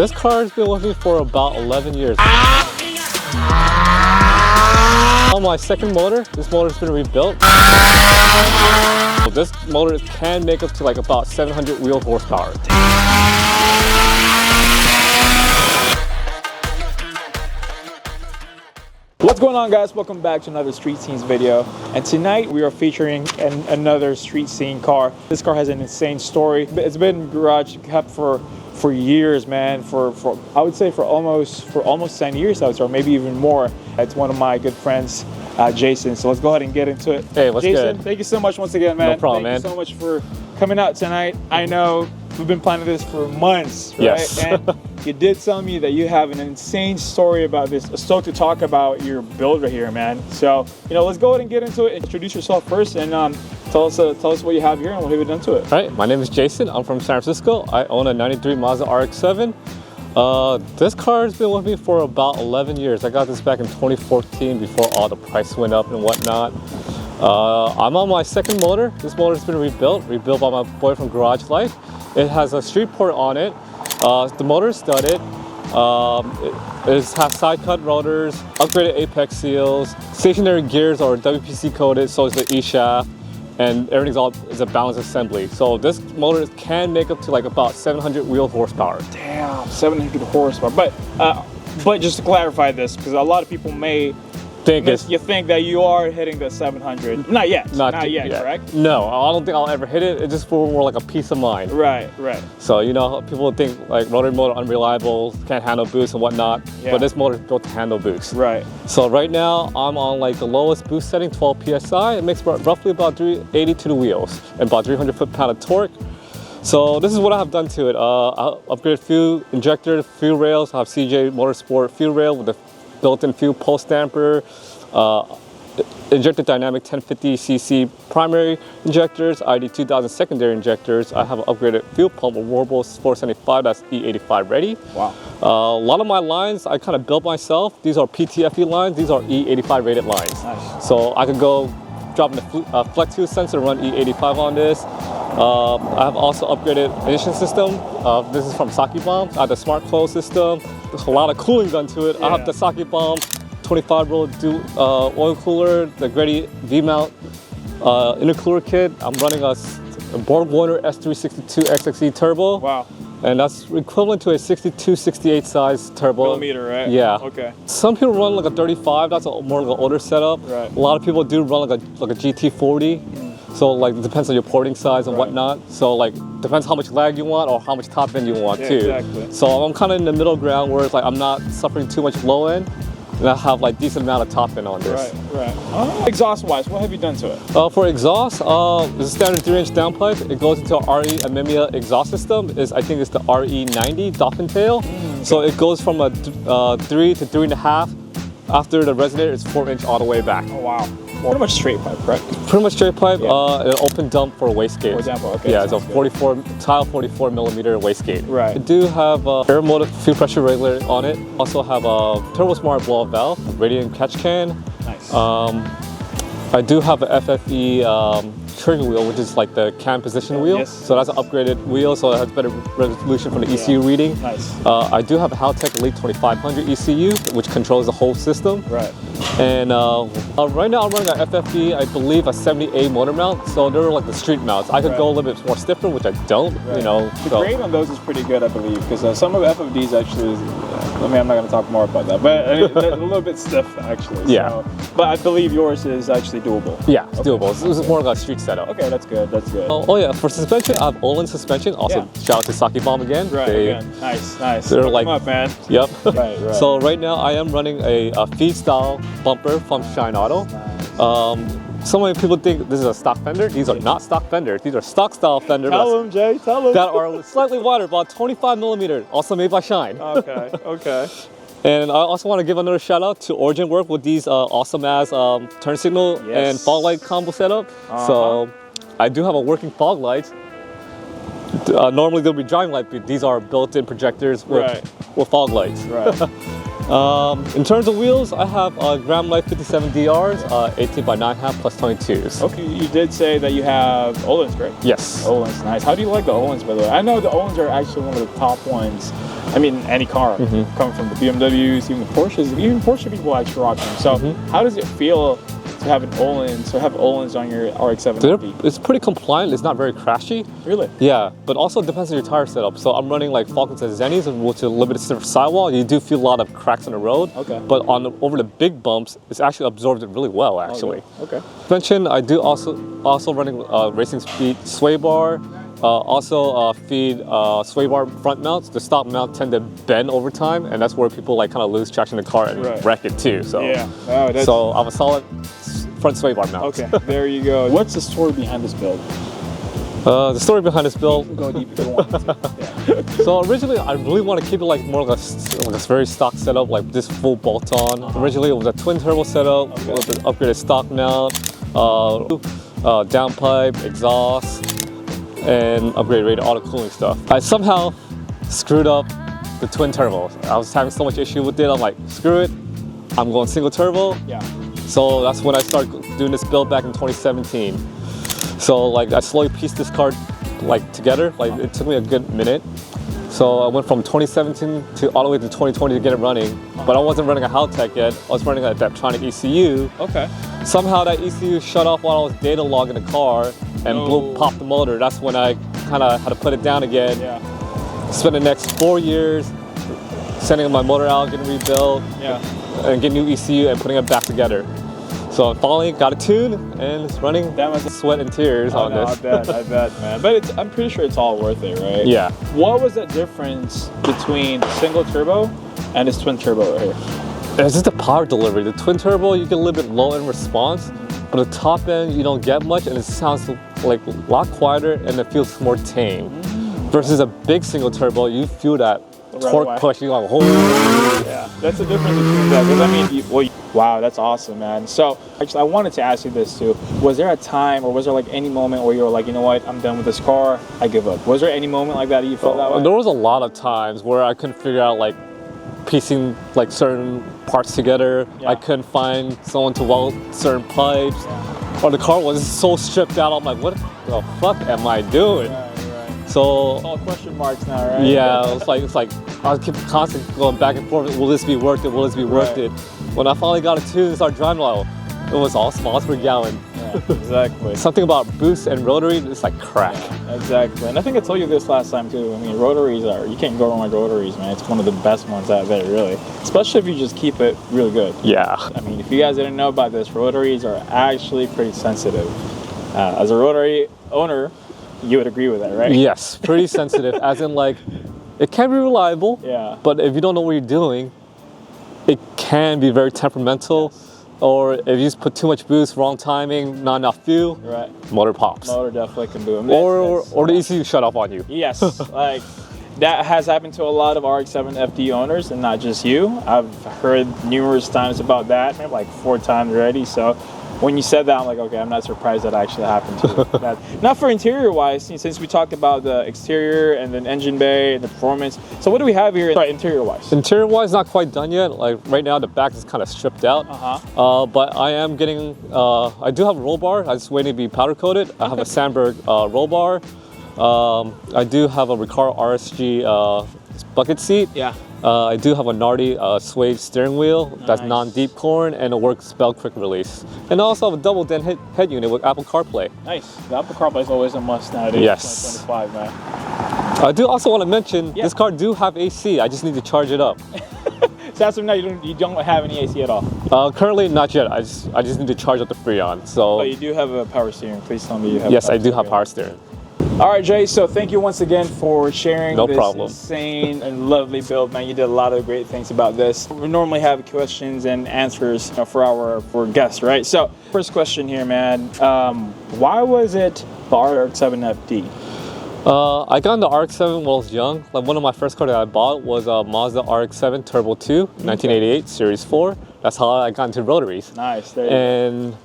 This car has been with me for about 11 years. On my second motor, this motor's been rebuilt. So this motor can make up to like about 700 wheel horsepower. What's going on, guys? Welcome back to another street scenes video, and tonight we are featuring another street scene car. This car has an insane story. It's been garage kept for years, man. For I would say for almost 10 years, I would say, or maybe even more. It's one of my good friends, Jason. So let's go ahead and get into it. Hey, what's Jason, good? Thank you so much once again, man. No problem, Thank man. you so much for coming out tonight. I know we've been planning this for months, right? Yes. And you did tell me that you have an insane story about this. I'm stoked to talk about your build right here, man. So, let's go ahead and get into it. Introduce yourself first and tell us what you have here and what have you done to it. All right, my name is Jason. I'm from San Francisco. I own a 93 Mazda RX-7. This car has been with me for about 11 years. I got this back in 2014 before all the price went up and whatnot. I'm on my second motor. This motor's been rebuilt by my boy from Garage Life. It has a street port on it. The motor is studded. It has side cut rotors, upgraded apex seals, stationary gears are WPC coated, so is the E-shaft, and everything's is a balanced assembly. So this motor can make up to like about 700 wheel horsepower. Damn, 700 horsepower. But just to clarify this, because a lot of people may think that you are hitting the 700. Not yet. Not yet, correct? No, I don't think I'll ever hit it. It's just for more like a peace of mind. Right. So people think like rotary motor unreliable, can't handle boost and whatnot. Yeah. But this motor is built to handle boost. Right. So right now I'm on like the lowest boost setting, 12 psi. It makes roughly about 380 to the wheels and about 300 foot-pound of torque. So this is what I have done to it. I upgraded fuel injector, fuel rails. I have CJ Motorsport fuel rail with the built-in fuel pulse damper, injected dynamic 1050cc primary injectors, ID 2000 secondary injectors. I have an upgraded fuel pump with Warbles 475, that's E85 ready. Wow. A lot of my lines I kind of built myself. These are PTFE lines, these are E85 rated lines. Nice. So I could go drop in the flex fuel sensor and run E85 on this. I have also upgraded ignition system. This is from Saki Bomb. I have the smart close system. There's a lot of cooling done to it. Yeah. I have the Saki Bomb 25-roll oil cooler, the Grady V-mount intercooler kit. I'm running a BorgWarner S362 XXE turbo. Wow. And that's equivalent to a 62-68 size turbo. Millimeter, right? Yeah. Okay. Some people run like a 35. That's more like an older setup. Right. A lot of people do run like a GT40. So like it depends on your porting size and whatnot. So like depends how much lag you want or how much top end you want too. Exactly. So I'm kind of in the middle ground where it's like I'm not suffering too much low end, and I have like decent amount of top end on this. Right. Exhaust wise, what have you done to it? For exhaust, it's a standard 3-inch downpipe. It goes into a RE Amemia exhaust system. I think it's the RE90 Dolphin Tail. So it goes from a 3 to 3.5. After the resonator, it's 4-inch all the way back. Oh wow. Pretty much straight pipe, correct? Pretty much straight pipe, an open dump for a wastegate. For example, okay. Yeah, it's a 44 millimeter wastegate. Right. I do have air motor fuel pressure regulator on it. Also have a turbo smart blow-off valve, radiant catch can. Nice. I do have a FFE trigger wheel, which is like the cam position wheel. Yes. So that's an upgraded wheel, so it has better resolution from the ECU reading. Nice. I do have a Haltech Elite 2500 ECU, which controls the whole system. Right. And right now I'm running an FFD, I believe a 70A motor mount. So they're like the street mounts. I could go a little bit more stiffer, which I don't. Right. The grade on those is pretty good, I believe, because some of the FFDs actually, I'm not going to talk more about that, but they're a little bit stiff actually. Yeah. So, but I believe yours is actually doable. Yeah, it's doable. This is more like a street setup. Okay, that's good. That's good. Oh yeah, for suspension, I have Olin suspension. Also, shout out to Saki Bomb again. Right. Nice. They're like, up, man. Yep. Right. So right now I am running a feed style bumper from Shine Auto. Nice. So many people think this is a stock fender. These are not stock fenders. These are stock style fenders. Tell them, Jay. Tell them. That are slightly wider, about 25 millimeters. Also made by Shine. Okay. And I also want to give another shout out to Origin Work with these awesome ass turn signal and fog light combo setup. So I do have a working fog light. Normally they'll be driving light, but these are built-in projectors with fog lights. Right. In terms of wheels, I have Graham Light 57 DRs, 18 by 9.5 plus 22s. Okay, you did say that you have Ohlins, correct? Yes. Ohlins, nice. How do you like the Ohlins, by the way? I know the Ohlins are actually one of the top ones I mean, any car, coming from the BMWs, even Porsches, even Porsche people actually rock them. So how does it feel to have an Öhlins on your RX-7 FD? It's pretty compliant. It's not very crashy. Really? Yeah, but also it depends on your tire setup. So I'm running like Falcons and Zennies, which is a limited surface sidewall. You do feel a lot of cracks on the road. Okay. But over the big bumps, it's actually absorbed it really well, actually. Okay. Mentioned, I do also running racing speed sway bar. Also feed sway bar front mounts. The stock mount tend to bend over time, and that's where people like kind of lose traction in the car and wreck it too. So yeah, so I'm a solid front sway bar mount. Okay, there you go. What's the story behind this build? The story behind this build. Go deep if you want to. So originally, I really want to keep it like more like a very stock setup, like this full bolt-on. Originally, it was a twin turbo setup with an upgraded stock mount, downpipe, exhaust, and upgraded rated auto cooling stuff. I somehow screwed up the twin turbo. I was having so much issue with it. I'm like, screw it. I'm going single turbo. Yeah. So that's when I started doing this build back in 2017. So like I slowly pieced this car like together. Like it took me a good minute. So I went from 2017 to all the way to 2020 to get it running. But I wasn't running a Haltech yet. I was running a Deptronic ECU. Okay. Somehow that ECU shut off while I was data logging the car and popped the motor. That's when I kind of had to put it down again. Yeah. Spent the next 4 years sending my motor out, getting rebuilt, and getting new ECU and putting it back together. So I finally got a tune and it's running. That was sweat and tears on this. I bet, man. But I'm pretty sure it's all worth it, right? Yeah. What was the difference between single turbo and this twin turbo right here? It's just the power delivery. The twin turbo, you get a little bit low in response, but the top end, you don't get much and it sounds like a lot quieter and it feels more tame. Versus a big single turbo, you feel that torque push, you're like, oh. Yeah, that's the difference between that. Because I mean, wow, that's awesome, man. So actually, I wanted to ask you this too. Was there a time or was there like any moment where you were like, you know what, I'm done with this car, I give up? Was there any moment like that you felt that way? There was a lot of times where I couldn't figure out like piecing like certain parts together. I couldn't find someone to weld certain pipes. Or the car was so stripped out, I'm like, what the fuck am I doing? So it's all question marks now, right? Yeah, it's like I keep constantly going back and forth. Will this be worth it? Will this be worth it? When I finally got a tune and started driving, like, it was all miles per gallon. Yeah, exactly. Something about boost and rotary, it's like crack. Yeah, exactly. And I think I told you this last time too. I mean, rotaries you can't go wrong with rotaries, man. It's one of the best ones out there, really. Especially if you just keep it really good. Yeah. I mean, if you guys didn't know about this, rotaries are actually pretty sensitive. As a rotary owner, you would agree with that, right? Yes, pretty sensitive. As in, like, it can be reliable. Yeah. But if you don't know what you're doing, it can be very temperamental. Yes. Or if you just put too much boost, wrong timing, not enough fuel, motor pops. Motor definitely can do it. Or the ECU shut off on you. Yes, like that has happened to a lot of RX-7 FD owners, and not just you. I've heard numerous times about that, maybe like 4 times already. So when you said that, I'm like, okay, I'm not surprised that actually happened to you. Not for interior-wise, since we talked about the exterior and then engine bay and the performance. So what do we have here interior-wise? Interior-wise, not quite done yet. Like right now, the back is kind of stripped out. But I am getting, I do have a roll bar. I'm just waiting to be powder coated. I have a Sandberg roll bar. I do have a Recaro RSG bucket seat. Yeah. I do have a Nardi suede steering wheel that's non-deep corn and a works bell quick release. And I also have a double dent head unit with Apple CarPlay. Nice. The Apple CarPlay is always a must nowadays. Yes. 2025, man. I do also want to mention this car do have AC. I just need to charge it up. So as of now, you don't have any AC at all? Currently, not yet. I just need to charge up the Freon. So. But you do have a power steering. Please tell me you have. Yes, I do have power steering. All right, Jay, so thank you once again for sharing this problem. insane and lovely build, man. You did a lot of great things about this. We normally have questions and answers for guests, right? So first question here, man. Why was it the RX-7 FD? I got into RX-7 when I was young. Like one of my first cars that I bought was a Mazda RX-7 Turbo 2, 1988, Series 4. That's how I got into rotaries. Nice. There you go.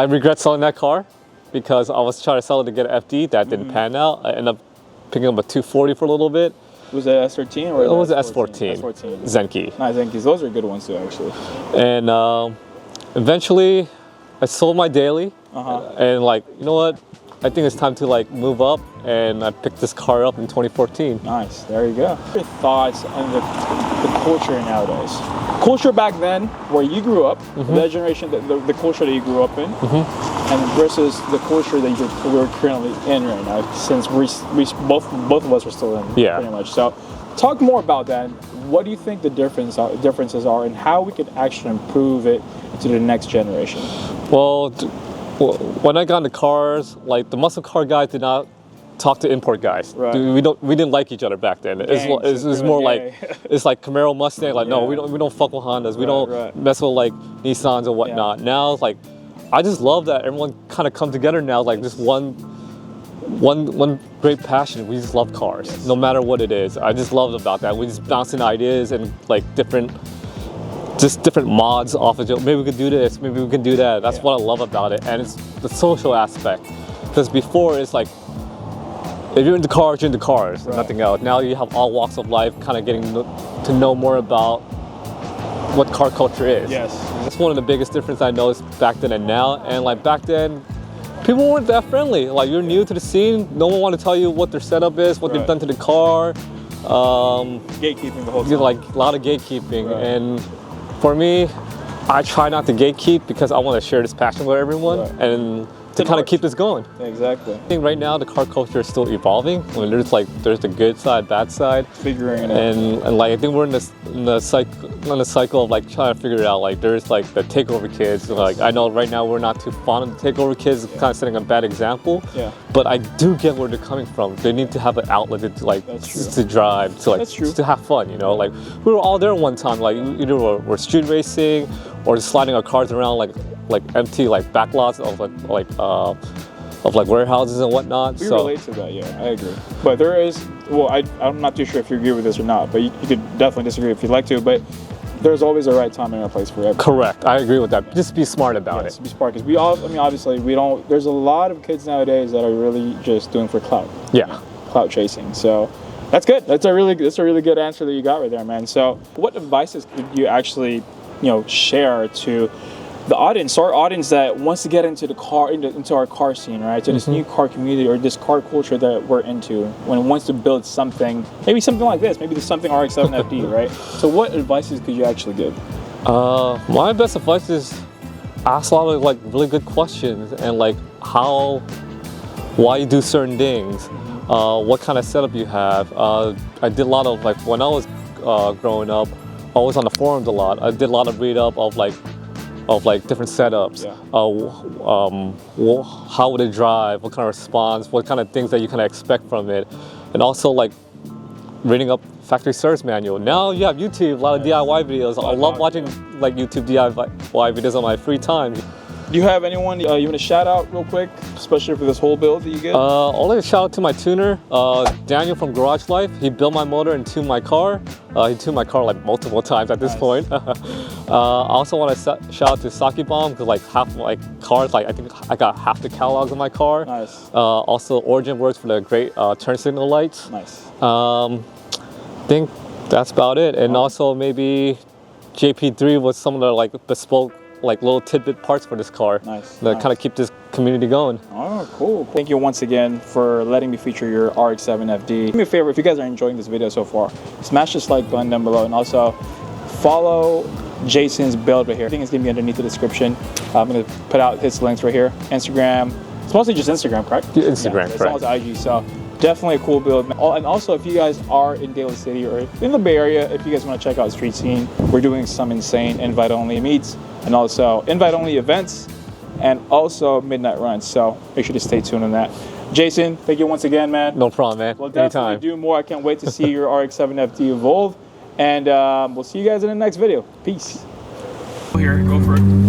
I regret selling that car, because I was trying to sell it to get an FD that didn't pan out. I ended up picking up a 240 for a little bit. Was it S13 or it was an S14? Zenki. Nice Zenkis. Those are good ones too, actually. And eventually, I sold my daily. And like, you know what? I think it's time to like move up, and I picked this car up in 2014. Nice, there you go. Your thoughts on the culture nowadays? Culture back then, where you grew up, that generation, the culture that you grew up in, and versus the culture that we're currently in right now, since we both of us are still in, pretty much. So, talk more about that. What do you think the differences are, and how we could actually improve it to the next generation? Well, when I got into cars, like the muscle car guys did not talk to import guys. Right. We didn't like each other back then. It's more like it's like Camaro, Mustang. Like no, we don't fuck with Hondas. We don't mess with like Nissans and whatnot. Now it's like I just love that everyone kind of come together now, like just one great passion. We just love cars, no matter what it is. I just love about that. We just bouncing ideas and like different mods off of it. Maybe we could do this, maybe we can do that. That's what I love about it, and it's the social aspect. Because before it's like, if you're into cars, you're into cars, nothing else. Now you have all walks of life kind of getting to know more about what car culture is. Yes. That's one of the biggest differences I noticed back then and now. And like back then, people weren't that friendly. Like you're new to the scene, no one want to tell you what their setup is, what they've done to the car. Gatekeeping the whole time. Like a lot of gatekeeping. And for me, I try not to gatekeep because I want to share this passion with everyone and to kind of keep this going. Exactly. I think right now the car culture is still evolving. I mean, there's the good side, bad side. Figuring it out. And like I think we're in the cycle of like trying to figure it out. Like there's like the takeover kids. Like I know right now we're not too fond of the takeover kids. Kind of setting a bad example. Yeah. But I do get where they're coming from. They need to have an outlet to like to drive, to like to have fun. You know, like we were all there one time. Like either we're street racing or just sliding our cars around like empty like backlots of like warehouses and whatnot. We relate to that, yeah, I agree. But there is, well, I'm not too sure if you agree with this or not, but you could definitely disagree if you'd like to, but there's always a right time and a place for everything. Correct, I agree with that. Just be smart about it. Be smart, because we all, I mean, obviously, there's a lot of kids nowadays that are really just doing for clout. Yeah. You know, clout chasing, so that's good. That's a really good answer that you got right there, man. So what advices could you actually, share to the audience, our audience that wants to get into the car, into our car scene, right? To this new car community or this car culture that we're into, when it wants to build something, maybe something like this, maybe there's something RX-7 FD, right? So what advices could you actually give? My best advice is ask a lot of like really good questions and like why you do certain things, what kind of setup you have. I did a lot of like when I was growing up, I was on the forums a lot. I did a lot of read up of like different setups, how would it drive, what kind of response, what kind of things that you kind of expect from it, and also like reading up factory service manual. Now you have YouTube, a lot of DIY videos. I love watching like YouTube DIY videos on my free time. Do you have anyone you want to shout out real quick, especially for this whole build that you get? I'll like to shout out to my tuner, Daniel from Garage Life. He built my motor and tuned my car. He tuned my car like multiple times at this point. I also want to shout out to Saki Bomb because like half of my cars, like I think I got half the catalogs in my car. Nice. Also Origin Works for the great turn signal lights. Nice. I think that's about it. And also maybe JP3 was some of the like bespoke like little tidbit parts for this car. Nice. That kind of keep this community going. Oh, cool. Thank you once again for letting me feature your RX-7 FD. Do me a favor, if you guys are enjoying this video so far, smash this like button down below and also follow Jason's build right here. Everything is going to be underneath the description. I'm going to put out his links right here. Instagram. It's mostly just Instagram, correct? Instagram, correct. It's almost IG, so definitely a cool build. And also, if you guys are in Daly City or in the Bay Area, if you guys want to check out Street Scene, we're doing some insane invite-only meets and also invite-only events and also midnight runs. So make sure to stay tuned on that. Jason, thank you once again, man. No problem, man. We'll definitely do more. I can't wait to see your RX-7 FD evolve. And we'll see you guys in the next video. Peace. Here, go for it.